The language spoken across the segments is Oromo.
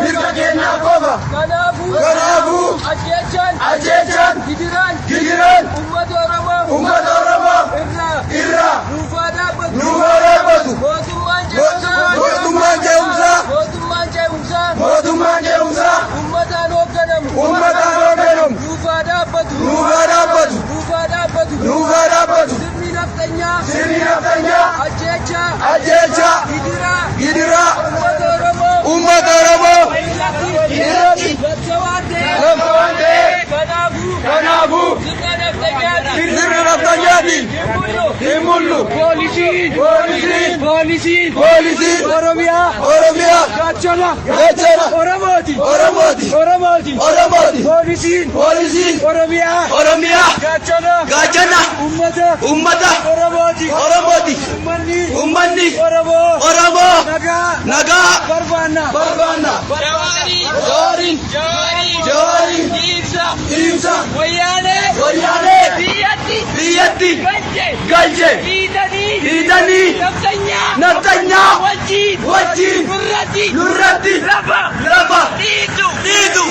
mirga keenyaaf qofa. Kanaafuu ajjeechaan gidiraan uummata Oromoo irraa nuuf haa dhaabbatu. Mootummaan ce'umsaa uummataan hoogganamu nuuf haa dhaabbatu. Sirni naftanyaa ajjeechaa gidiraa uummata Oromoo irratti labsa waan ta'eef kanaafuu sirna naftanyaatiin hin mul'u. Poolisiin Oromiyaa gaachana Oromooti. Poolisiin Oromiyaa gaachana uummata Oromooti. Uummanni Oromoo nagaa barbaanna. Jawaariin ibsa wayyaanee biyyatti galche hiitanii naftanyaa wajjin nurratti lafa dhiitu.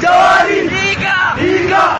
Jawaariin